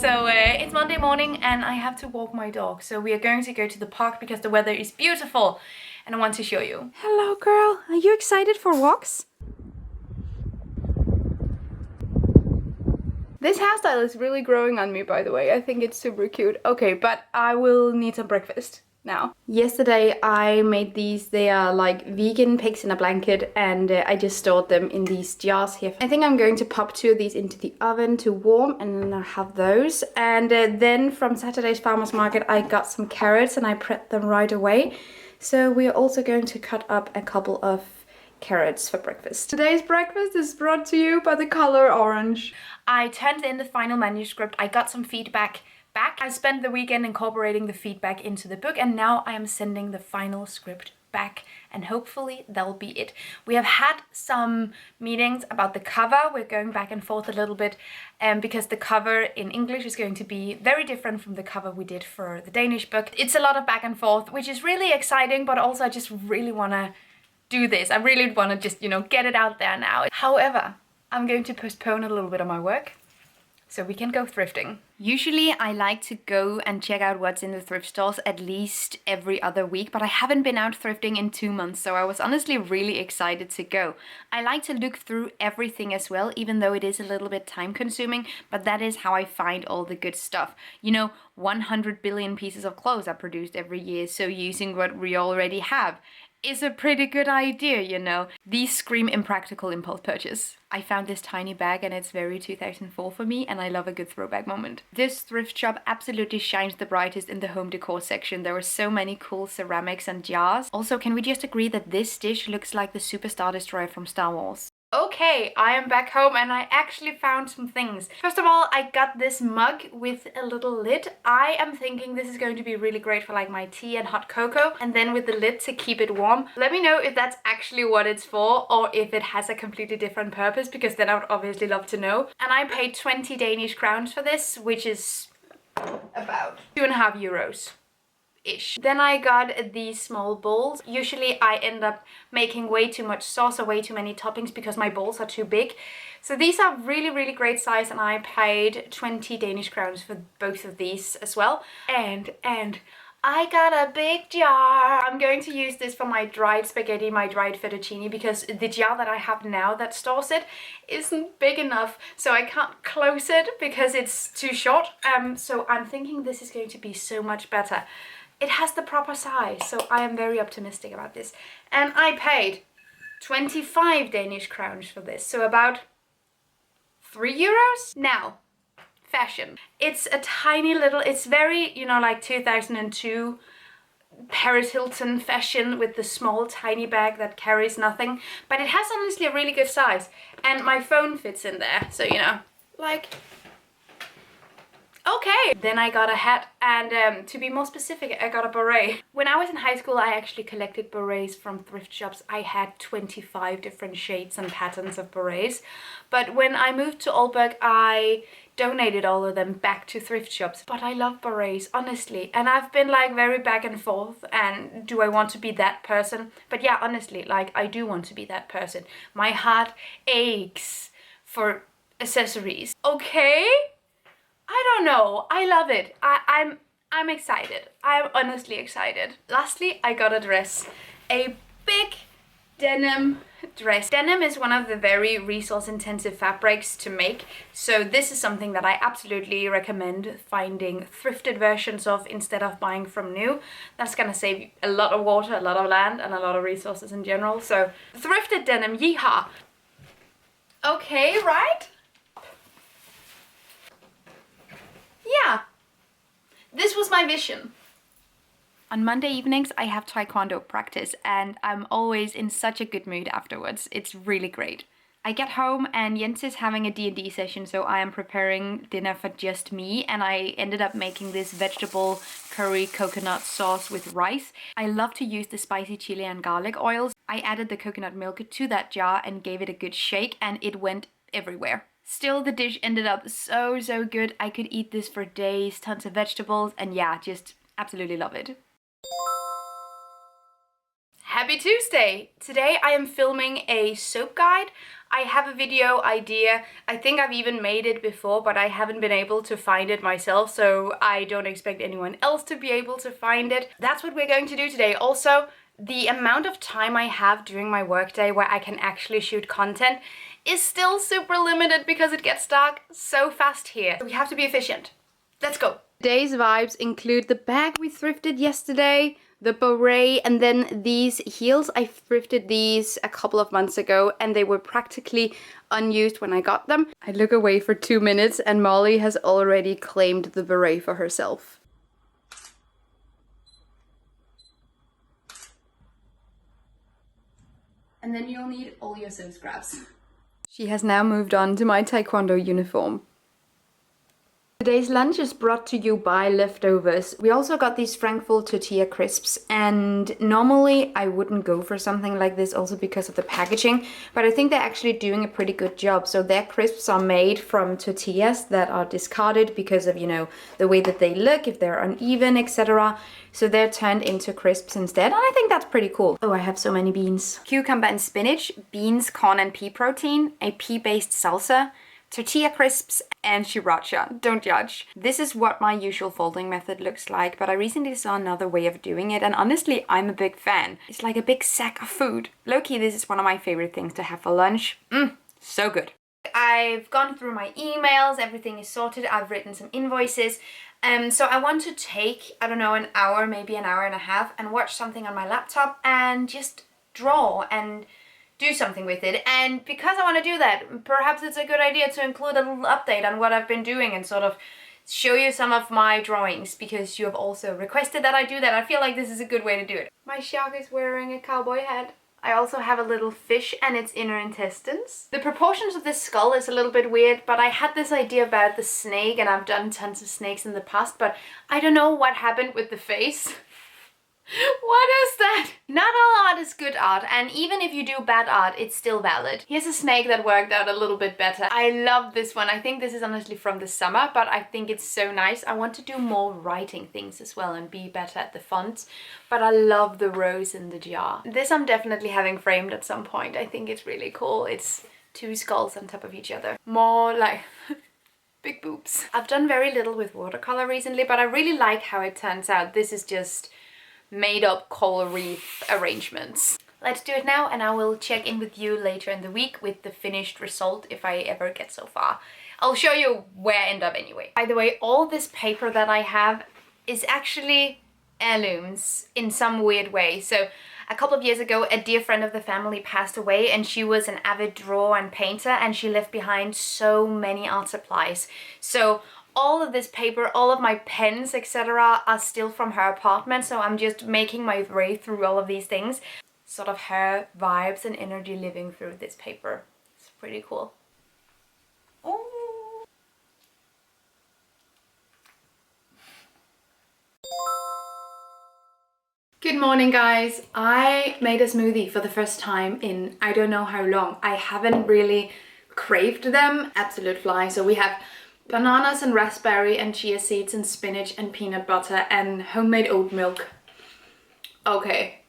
So it's Monday morning and I have to walk my dog. So we are going to go to the park because the weather is beautiful and I want to show you. Hello girl, are you excited for walks? This hairstyle is really growing on me, by the way. I think it's super cute. Okay, but I will need some breakfast now. Yesterday I made these. They are like vegan pigs in a blanket, and I just stored them in these jars here. I think I'm going to pop 2 of these into the oven to warm, and then I'll have those. And then from Saturday's farmer's market I got some carrots and I prepped them right away. So we're also going to cut up a couple of carrots for breakfast. Today's breakfast is brought to you by the color orange. I turned in the final manuscript. I got some feedback back. I spent the weekend incorporating the feedback into the book, and now I am sending the final script back, and hopefully that'll be it. We have had some meetings about the cover. We're going back and forth a little bit because the cover in English is going to be very different from the cover we did for the Danish book. It's a lot of back and forth, which is really exciting, but also I just really want to do this. I really want to just, you know, get it out there now. However, I'm going to postpone a little bit of my work so we can go thrifting. Usually I like to go and check out what's in the thrift stores at least every other week, but I haven't been out thrifting in 2 months, so I was honestly really excited to go. I like to look through everything as well, even though it is a little bit time consuming, but that is how I find all the good stuff. You know, 100 billion pieces of clothes are produced every year, so using what we already have is a pretty good idea, you know. These scream impractical impulse purchase. I found this tiny bag and it's very 2004 for me, and I love a good throwback moment. This thrift shop absolutely shines the brightest in the home decor section. There were so many cool ceramics and jars. Also, can we just agree that this dish looks like the Super Star Destroyer from Star Wars? Okay, I am back home and I actually found some things. First of all, I got this mug with a little lid. I am thinking this is going to be really great for like my tea and hot cocoa, and then with the lid to keep it warm. Let me know if that's actually what it's for or if it has a completely different purpose, because then I would obviously love to know. And I paid 20 Danish crowns for this, which is about 2.5 euros. Ish. Then I got these small bowls. Usually I end up making way too much sauce or way too many toppings because my bowls are too big. So these are really great size, and I paid 20 Danish crowns for both of these as well. And I got a big jar. I'm going to use this for my dried spaghetti, my dried fettuccine, because the jar that I have now that stores it isn't big enough, so I can't close it because it's too short. So I'm thinking this is going to be so much better. It has the proper size, so I am very optimistic about this. And I paid 25 Danish crowns for this, so about 3 euros? Now, fashion. It's a tiny little, it's very, you know, like 2002 Paris Hilton fashion with the small tiny bag that carries nothing. But it has honestly a really good size. And my phone fits in there, so you know, like... Okay, then I got a hat, and to be more specific, I got a beret. When I was in high school, I actually collected berets from thrift shops. I had 25 different shades and patterns of berets. But when I moved to Aalborg, I donated all of them back to thrift shops. But I love berets, honestly. And I've been like very back and forth, and do I want to be that person? But yeah, honestly, like I do want to be that person. My heart aches for accessories. Okay? I don't know. I love it. I'm excited. I'm honestly excited. Lastly, I got a dress. A big denim dress. Denim is one of the very resource intensive fabrics to make, so this is something that I absolutely recommend finding thrifted versions of instead of buying from new. That's gonna save a lot of water, a lot of land, and a lot of resources in general. So thrifted denim, yeehaw. Okay, right? Yeah, this was my vision. On Monday evenings I have taekwondo practice, and I'm always in such a good mood afterwards. It's really great. I get home and Jens is having a D&D session, so I am preparing dinner for just me, and I ended up making this vegetable curry coconut sauce with rice. I love to use the spicy chili and garlic oils. I added the coconut milk to that jar and gave it a good shake, and it went everywhere. Still, the dish ended up so good. I could eat this for days, tons of vegetables, and yeah, just absolutely love it. Happy Tuesday! Today I am filming a soap guide. I have a video idea. I think I've even made it before, but I haven't been able to find it myself, so I don't expect anyone else to be able to find it. That's what we're going to do today. Also, the amount of time I have during my workday where I can actually shoot content is still super limited because it gets dark so fast here. So we have to be efficient. Let's go! Today's vibes include the bag we thrifted yesterday, the beret, and then these heels. I thrifted these a couple of months ago and they were practically unused when I got them. I look away for 2 minutes and Molly has already claimed the beret for herself. And then you'll need all your sew scraps. She has now moved on to my taekwondo uniform. Today's lunch is brought to you by leftovers. We also got these Frankfurt tortilla crisps, and normally I wouldn't go for something like this also because of the packaging, but I think they're actually doing a pretty good job. So their crisps are made from tortillas that are discarded because of, you know, the way that they look, if they're uneven, etc. So they're turned into crisps instead, and I think that's pretty cool. Oh, I have so many beans. Cucumber and spinach, beans, corn and pea protein, a pea-based salsa, tortilla crisps, and sriracha. Don't judge. This is what my usual folding method looks like, but I recently saw another way of doing it, and honestly, I'm a big fan. It's like a big sack of food. Low-key, this is one of my favorite things to have for lunch. So good. I've gone through my emails, everything is sorted, I've written some invoices. So I want to take, I don't know, an hour, maybe an hour and a half, and watch something on my laptop and just draw and do something with it. And because I want to do that, perhaps it's a good idea to include a little update on what I've been doing and sort of show you some of my drawings, because you have also requested that I do that. I feel like this is a good way to do it. My shark is wearing a cowboy hat. I also have a little fish and its inner intestines. The proportions of this skull is a little bit weird, but I had this idea about the snake, and I've done tons of snakes in the past, but I don't know what happened with the face. What is that? Not all art is good art, and even if you do bad art, it's still valid. Here's a snake that worked out a little bit better. I love this one. I think this is honestly from the summer, but I think it's so nice. I want to do more writing things as well and be better at the fonts, but I love the rose in the jar. This I'm definitely having framed at some point. I think it's really cool. It's two skulls on top of each other. More like big boobs. I've done very little with watercolor recently, but I really like how it turns out. This is just made up coral reef arrangements. Let's do it now, and I will check in with you later in the week with the finished result if I ever get so far. I'll show you where I end up anyway. By the way, all this paper that I have is actually heirlooms in some weird way. So a couple of years ago, a dear friend of the family passed away, and she was an avid drawer and painter, and she left behind so many art supplies. So all of this paper, all of my pens, etc. are still from her apartment, so I'm just making my way through all of these things. Sort of her vibes and energy living through this paper. It's pretty cool. Oh. Good morning, guys. I made a smoothie for the first time in I don't know how long. I haven't really craved them. Absolute fly. So we have bananas and raspberry and chia seeds and spinach and peanut butter and homemade oat milk. Okay.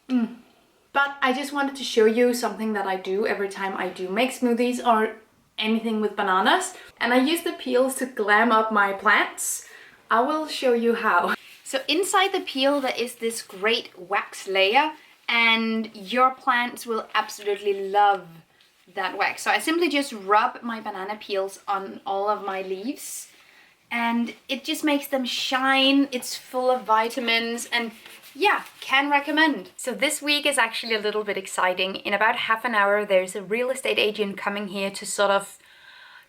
But I just wanted to show you something that I do every time I do make smoothies or anything with bananas. And I use the peels to glam up my plants. I will show you how. So inside the peel there is this great wax layer, and your plants will absolutely love that wax. So I simply just rub my banana peels on all of my leaves, and it just makes them shine. It's full of vitamins, and yeah, can recommend. So this week is actually a little bit exciting. In about half an hour there's a real estate agent coming here to sort of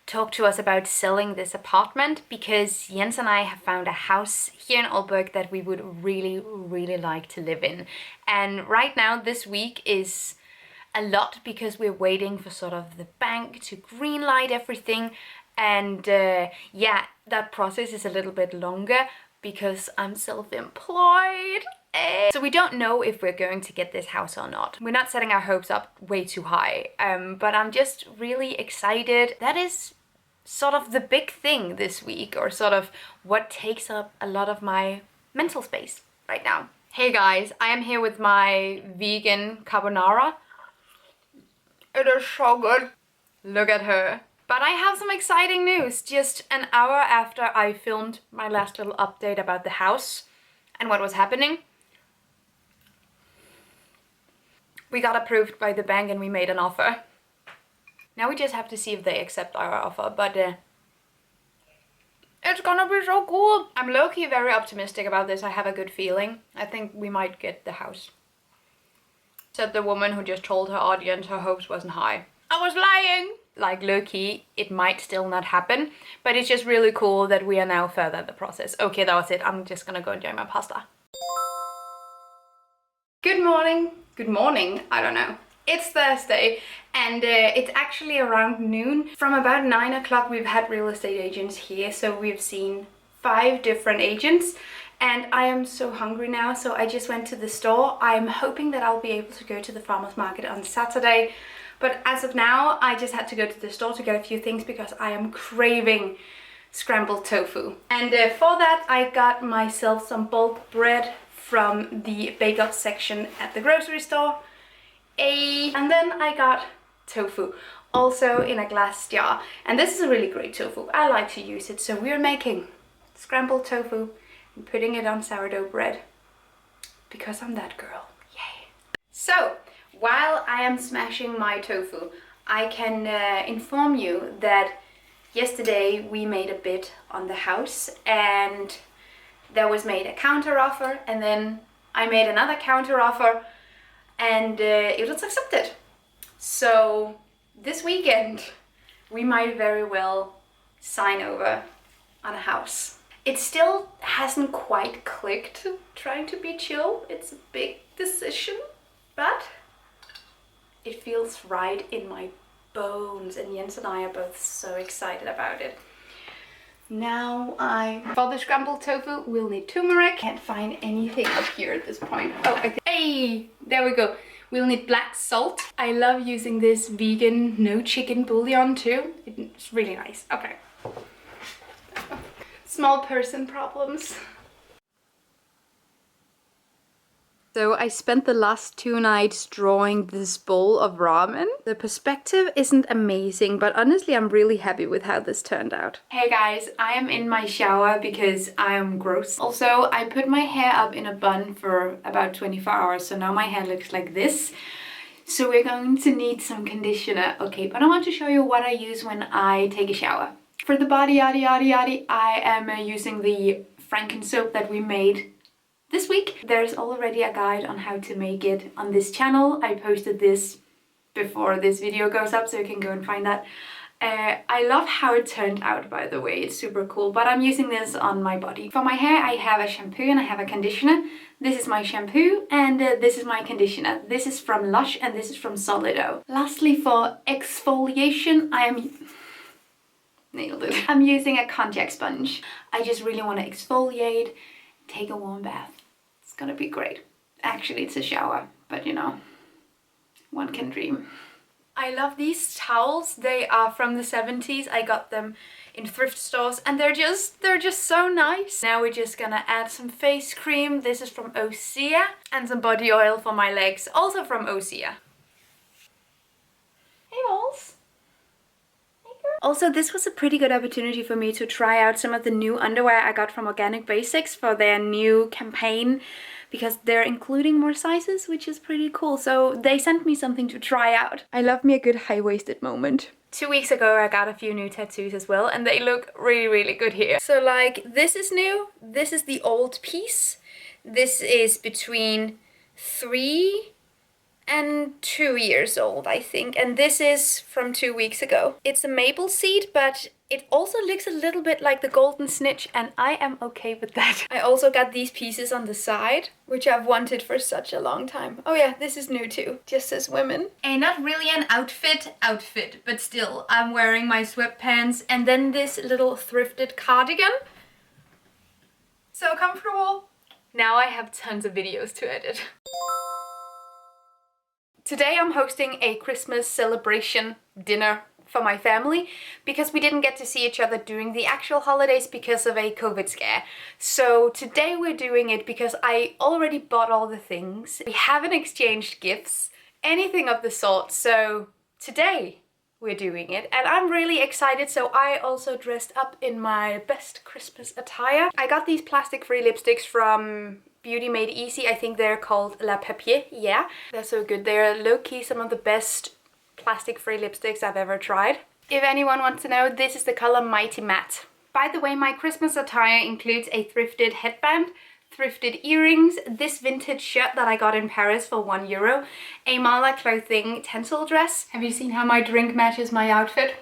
talk to us about selling this apartment, because Jens and I have found a house here in Aalborg that we would really like to live in. And right now this week is a lot because we're waiting for sort of the bank to greenlight everything, and yeah, that process is a little bit longer because I'm self-employed. So we don't know if we're going to get this house or not. We're not setting our hopes up way too high, but I'm just really excited. That is sort of the big thing this week, or sort of what takes up a lot of my mental space right now. Hey guys, I am here with my vegan carbonara. It is so good. Look at her. But I have some exciting news. Just an hour after I filmed my last little update about the house and what was happening, we got approved by the bank and we made an offer. Now we just have to see if they accept our offer, but it's gonna be so cool. I'm low-key very optimistic about this. I have a good feeling. I think we might get the house. Said the woman who just told her audience her hopes wasn't high. I was lying! Like low-key, it might still not happen, but it's just really cool that we are now further in the process. Okay, that was it. I'm just gonna go enjoy my pasta. Good morning. Good morning, I don't know. It's Thursday and it's actually around noon. From about 9 o'clock we've had real estate agents here, so we've seen 5 different agents and I am so hungry now, so I just went to the store. I'm hoping that I'll be able to go to the farmer's market on Saturday, but as of now I just had to go to the store to get a few things because I am craving scrambled tofu. And for that I got myself some bulk bread from the bake-off section at the grocery store. And then I got tofu, also in a glass jar. And this is a really great tofu. I like to use it. So we're making scrambled tofu and putting it on sourdough bread. Because I'm that girl. Yay! So, while I am smashing my tofu, I can inform you that yesterday we made a bid on the house. And there was made a counter offer. And then I made another counter offer. And it was accepted. So this weekend we might very well sign over on a house. It still hasn't quite clicked trying to be chill. It's a big decision, but it feels right in my bones, and Jens and I are both so excited about it. Now for the scrambled tofu, we'll need turmeric. Can't find anything up here at this point. Oh, hey, there we go. We'll need black salt. I love using this vegan no chicken bouillon too. It's really nice. Okay. Small person problems. So I spent the last 2 nights drawing this bowl of ramen. The perspective isn't amazing, but honestly I'm really happy with how this turned out. Hey guys, I am in my shower because I am gross. Also, I put my hair up in a bun for about 24 hours, so now my hair looks like this. So we're going to need some conditioner. Okay, but I want to show you what I use when I take a shower. For the body, I am using the Franken soap that we made this week. There's already a guide on how to make it on this channel. I posted this before this video goes up, so you can go and find that. I love how it turned out, by the way. It's super cool, but I'm using this on my body. For my hair, I have a shampoo and I have a conditioner. This is my shampoo and this is my conditioner. This is from Lush and this is from Solido. Lastly, for exfoliation, nailed it. I'm using a contact sponge. I just really want to exfoliate, take a warm bath. It's gonna be great. Actually, it's a shower, but you know, one can dream. I love these towels. They are from the 70s. I got them in thrift stores and they're just so nice. Now we're just gonna add some face cream. This is from Osea, and some body oil for my legs, also from Osea. Hey balls. Also, this was a pretty good opportunity for me to try out some of the new underwear I got from Organic Basics for their new campaign, because they're including more sizes, which is pretty cool. So they sent me something to try out. I love me a good high-waisted moment. 2 weeks ago I got a few new tattoos as well, and they look really, really good here. So like, this is new, this is the old piece. This is between 3 and 2 years old, I think, and this is from 2 weeks ago. It's a maple seed, but it also looks a little bit like the golden snitch, and I am okay with that. I also got these pieces on the side, which I've wanted for such a long time. Oh yeah, this is new too, just as women. And not really an outfit, but still, I'm wearing my sweatpants and then this little thrifted cardigan. So comfortable. Now I have tons of videos to edit. Today I'm hosting a Christmas celebration dinner for my family because we didn't get to see each other during the actual holidays because of a COVID scare. So today we're doing it because I already bought all the things. We haven't exchanged gifts, anything of the sort. So today we're doing it and I'm really excited. So I also dressed up in my best Christmas attire. I got these plastic-free lipsticks from Beauty Made Easy. I think they're called La Papier. Yeah, they're so good. They're low-key some of the best plastic-free lipsticks I've ever tried. If anyone wants to know, this is the color Mighty Matte. By the way, my Christmas attire includes a thrifted headband, thrifted earrings, this vintage shirt that I got in Paris for €1, a Mala Clothing tencel dress. Have you seen how my drink matches my outfit?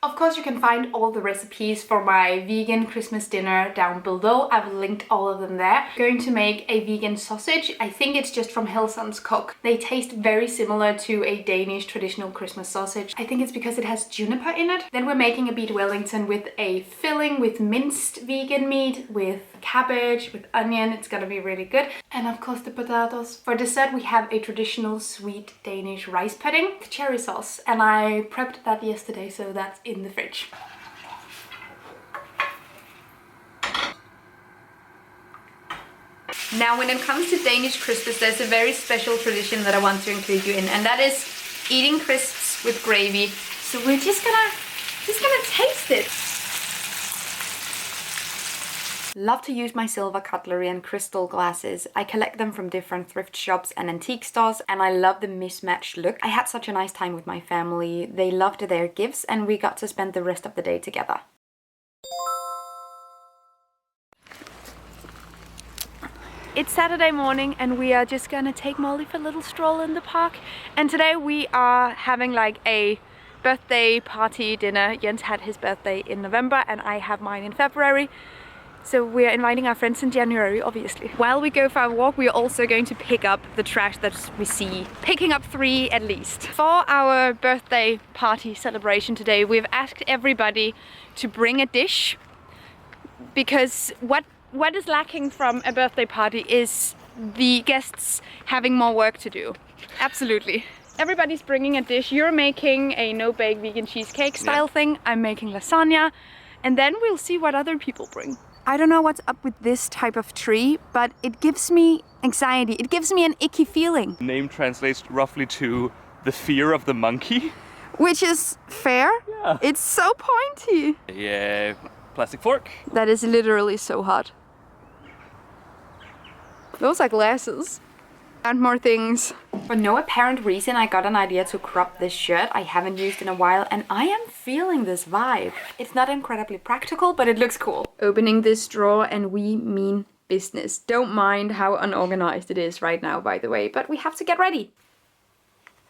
Of course, you can find all the recipes for my vegan Christmas dinner down below. I've linked all of them there. I'm going to make a vegan sausage. I think it's just from Hillson's Cook. They taste very similar to a Danish traditional Christmas sausage. I think it's because it has juniper in it. Then we're making a beef Wellington with a filling with minced vegan meat, with cabbage, with onion. It's gonna be really good. And of course the potatoes. For dessert we have a traditional sweet Danish rice pudding with cherry sauce. And I prepped that yesterday, so that's in the fridge. Now when it comes to Danish Christmas, there's a very special tradition that I want to include you in, and that is eating crisps with gravy. So we're just gonna taste it. Love to use my silver cutlery and crystal glasses. I collect them from different thrift shops and antique stores, and I love the mismatched look. I had such a nice time with my family. They loved their gifts and we got to spend the rest of the day together. It's Saturday morning and we are just gonna take Molly for a little stroll in the park. And today we are having like a birthday party dinner. Jens had his birthday in November and I have mine in February. So we're inviting our friends in January, obviously. While we go for a walk, we are also going to pick up the trash that we see. Picking up 3 at least. For our birthday party celebration today, we've asked everybody to bring a dish. Because what is lacking from a birthday party is the guests having more work to do. Absolutely. Everybody's bringing a dish. You're making a no-bake vegan cheesecake style thing. I'm making lasagna. And then we'll see what other people bring. I don't know what's up with this type of tree, but it gives me anxiety. It gives me an icky feeling. The name translates roughly to the fear of the monkey. Which is fair. Yeah. It's so pointy. Yeah, plastic fork. That is literally so hot. Those are glasses. And more things. For no apparent reason, I got an idea to crop this shirt I haven't used in a while, and I am feeling this vibe. It's not incredibly practical, but it looks cool. Opening this drawer and we mean business. Don't mind how unorganized it is right now, by the way, but we have to get ready.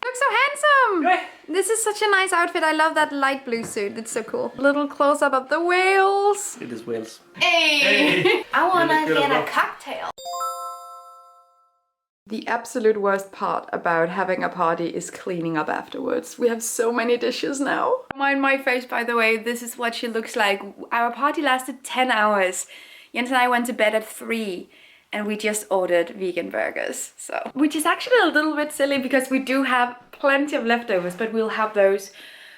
You look so handsome! Right. This is such a nice outfit. I love that light blue suit. It's so cool. Little close-up of the whales. It is whales. Hey! I wanna good as get well. a cocktail. The absolute worst part about having a party is cleaning up afterwards. We have so many dishes now. Mind my face, by the way. This is what she looks like. Our party lasted 10 hours. Jens and I went to bed at 3 and we just ordered vegan burgers. So, which is actually a little bit silly because we do have plenty of leftovers, but we'll have those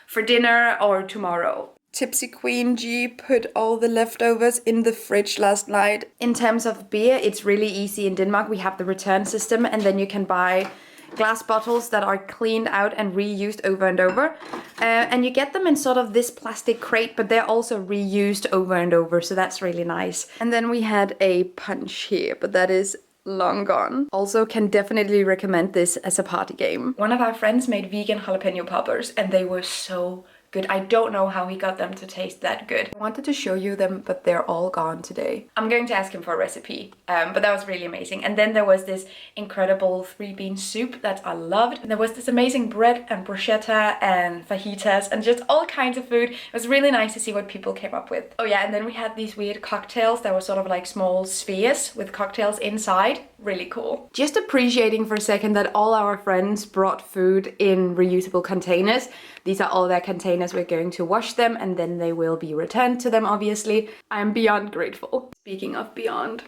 for dinner or tomorrow. Tipsy Queen G put all the leftovers in the fridge last night. In terms of beer, it's really easy in Denmark. We have the return system and then you can buy glass bottles that are cleaned out and reused over and over. And you get them in sort of this plastic crate, but they're also reused over and over, so that's really nice. And then we had a punch here, but that is long gone. Also can definitely recommend this as a party game. One of our friends made vegan jalapeno poppers and they were so good. I don't know how he got them to taste that good. I wanted to show you them, but they're all gone today. I'm going to ask him for a recipe, but that was really amazing. And then there was this incredible 3-bean soup that I loved. And there was this amazing bread and bruschetta and fajitas and just all kinds of food. It was really nice to see what people came up with. Oh yeah, and then we had these weird cocktails that were sort of like small spheres with cocktails inside. Really cool. Just appreciating for a second that all our friends brought food in reusable containers. These are all their containers. We're going to wash them and then they will be returned to them, obviously. I'm beyond grateful. Speaking of beyond.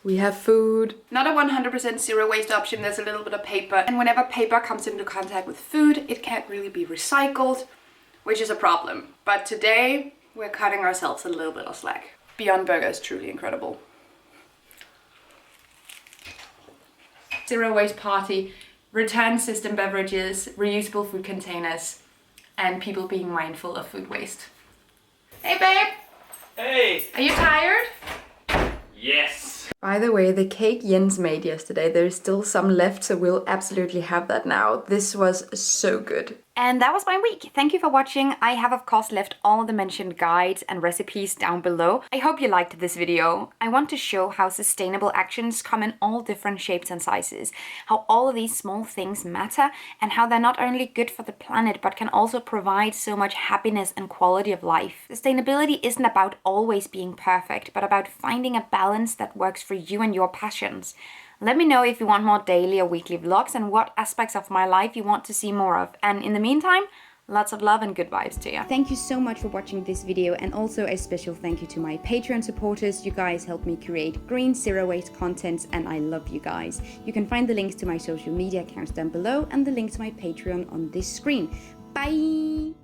We have food. Not a 100% zero waste option, there's a little bit of paper. And whenever paper comes into contact with food, it can't really be recycled, which is a problem. But today, we're cutting ourselves a little bit of slack. Beyond Burger is truly incredible. Zero waste party, return system beverages, reusable food containers, and people being mindful of food waste. Hey babe! Hey! Are you tired? Yes! By the way, the cake Jens made yesterday, there's still some left, so we'll absolutely have that now. This was so good. And that was my week. Thank you for watching. I have of course left all the mentioned guides and recipes down below. I hope you liked this video. I want to show how sustainable actions come in all different shapes and sizes, how all of these small things matter, and how they're not only good for the planet but can also provide so much happiness and quality of life. Sustainability isn't about always being perfect, but about finding a balance that works for you and your passions. Let me know if you want more daily or weekly vlogs and what aspects of my life you want to see more of. And in the meantime, lots of love and good vibes to you. Thank you so much for watching this video, and also a special thank you to my Patreon supporters. You guys help me create green zero waste content and I love you guys. You can find the links to my social media accounts down below and the link to my Patreon on this screen. Bye!